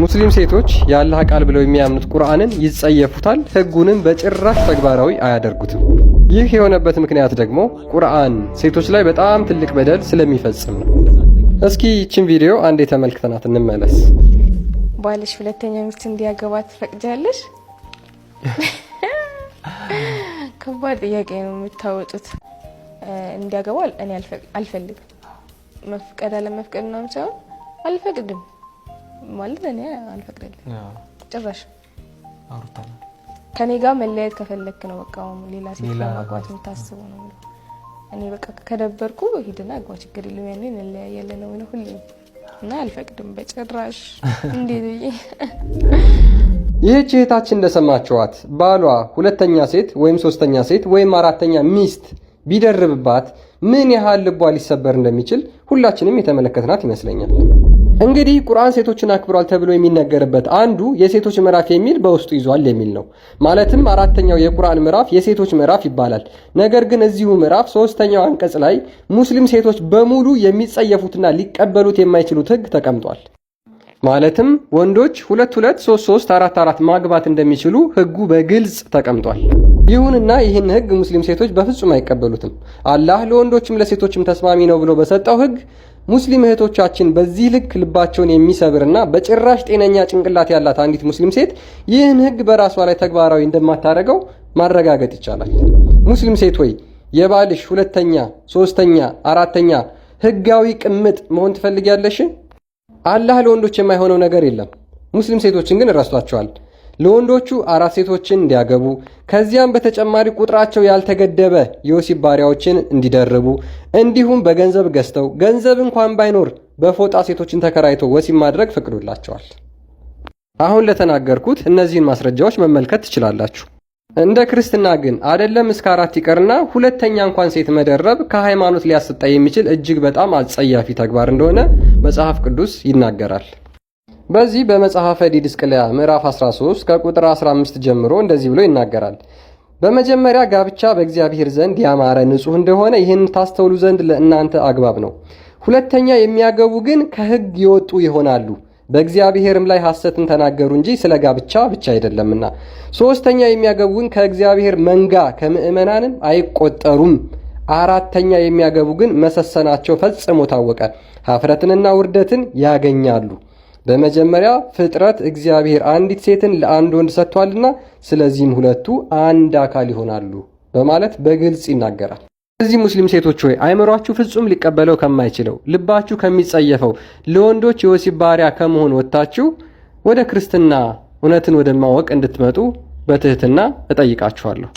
ሙስሊም ሴቶች የአላህ ቃል ብለው የሚያምኑት ቁርአንን ይጸየፉታል፣ ህጉንም በጭራሽ ተግባራዊ አያደርጉትም። ይህ የሆነበት ምክንያት ደግሞ ቁርአን ሴቶች ላይ በጣም ትልቅ በደል ስለሚፈጽም ነው። እስኪ ይህችን ቪዲዮ አንዴ ተመልክተናት እንመለስ። ባልሽ ሁለተኛ ሚስት እንዲያገባት ትፈቅጃለሽ? ከባድ ጥያቄ ነው የምታወጡት። እንዲያገባው እኔ አልፈልግም። መፍቀድ አለመፍቀድ ነው ሳይሆን አልፈቅድም ማለት እኔ አልፈቅድልም ጭራሽ። አውርታና ከኔ ጋር መለያየት ከፈለክ ነው በቃ ሌላ ሴት ለማግባት የምታስበው ነው። እኔ በቃ ከደበርኩ ሂድና አግባ ችግር የለም ያኔ እንለያያለን ነው ሁሌ እና አልፈቅድም በጭራሽ። እንዴት ይህች እህታችን እንደሰማችኋት ባሏ ሁለተኛ ሴት ወይም ሶስተኛ ሴት ወይም አራተኛ ሚስት ቢደርብባት ምን ያህል ልቧ ሊሰበር እንደሚችል ሁላችንም የተመለከትናት ይመስለኛል። እንግዲህ ቁርአን ሴቶችን አክብሯል ተብሎ የሚነገርበት አንዱ የሴቶች ምዕራፍ የሚል በውስጡ ይዟል የሚል ነው። ማለትም አራተኛው የቁርአን ምዕራፍ የሴቶች ምዕራፍ ይባላል። ነገር ግን እዚሁ ምዕራፍ ሶስተኛው አንቀጽ ላይ ሙስሊም ሴቶች በሙሉ የሚጸየፉትና ሊቀበሉት የማይችሉት ህግ ተቀምጧል። ማለትም ወንዶች 2 2 3 3 4 4 ማግባት እንደሚችሉ ህጉ በግልጽ ተቀምጧል። ይሁንና ይህን ህግ ሙስሊም ሴቶች በፍጹም አይቀበሉትም። አላህ ለወንዶችም ለሴቶችም ተስማሚ ነው ብሎ በሰጠው ህግ ሙስሊም እህቶቻችን በዚህ ልክ ልባቸውን የሚሰብርና በጭራሽ ጤነኛ ጭንቅላት ያላት አንዲት ሙስሊም ሴት ይህን ህግ በራሷ ላይ ተግባራዊ እንደማታደርገው ማረጋገጥ ይቻላል። ሙስሊም ሴት ሆይ የባልሽ ሁለተኛ፣ ሶስተኛ፣ አራተኛ ህጋዊ ቅምጥ መሆን ትፈልጊያለሽ? አላህ ለወንዶች የማይሆነው ነገር የለም። ሙስሊም ሴቶችን ግን ረስቷቸዋል። ለወንዶቹ 4 ሴቶችን እንዲያገቡ ከዚያም በተጨማሪ ቁጥራቸው ያልተገደበ የወሲብ ባሪያዎችን እንዲደርቡ እንዲሁም በገንዘብ ገዝተው ገንዘብ እንኳን ባይኖር በፎጣ ሴቶችን ተከራይተው ወሲብ ማድረግ ፈቅዶላቸዋል። አሁን ለተናገርኩት እነዚህን ማስረጃዎች መመልከት ትችላላችሁ። እንደ ክርስትና ግን አይደለም እስከ 4 ይቀርና ሁለተኛ እንኳን ሴት መደረብ ከሃይማኖት ሊያስጣ የሚችል እጅግ በጣም አጸያፊ ተግባር እንደሆነ መጽሐፍ ቅዱስ ይናገራል። በዚህ በመጽሐፈ ዲድስቅልያ ምዕራፍ 13 ከቁጥር 15 ጀምሮ እንደዚህ ብሎ ይናገራል። በመጀመሪያ ጋብቻ በእግዚአብሔር ዘንድ ያማረ ንጹህ እንደሆነ ይህን ታስተውሉ ዘንድ ለእናንተ አግባብ ነው። ሁለተኛ የሚያገቡ ግን ከሕግ የወጡ ይሆናሉ፣ በእግዚአብሔርም ላይ ሐሰትን ተናገሩ እንጂ ስለ ጋብቻ ብቻ አይደለምና። ሶስተኛ የሚያገቡ ግን ከእግዚአብሔር መንጋ ከምእመናንም አይቆጠሩም። አራተኛ የሚያገቡ ግን መሰሰናቸው ፈጽሞ ታወቀ፣ ኀፍረትንና ውርደትን ያገኛሉ። በመጀመሪያ ፍጥረት እግዚአብሔር አንዲት ሴትን ለአንድ ወንድ ሰጥቷልና ስለዚህም ሁለቱ አንድ አካል ይሆናሉ በማለት በግልጽ ይናገራል። እዚህ ሙስሊም ሴቶች ሆይ አይምሯችሁ ፍጹም ሊቀበለው ከማይችለው ልባችሁ ከሚጸየፈው ለወንዶች የወሲብ ባሪያ ከመሆን ወጥታችሁ ወደ ክርስትና እውነትን ወደ ማወቅ እንድትመጡ በትህትና እጠይቃችኋለሁ።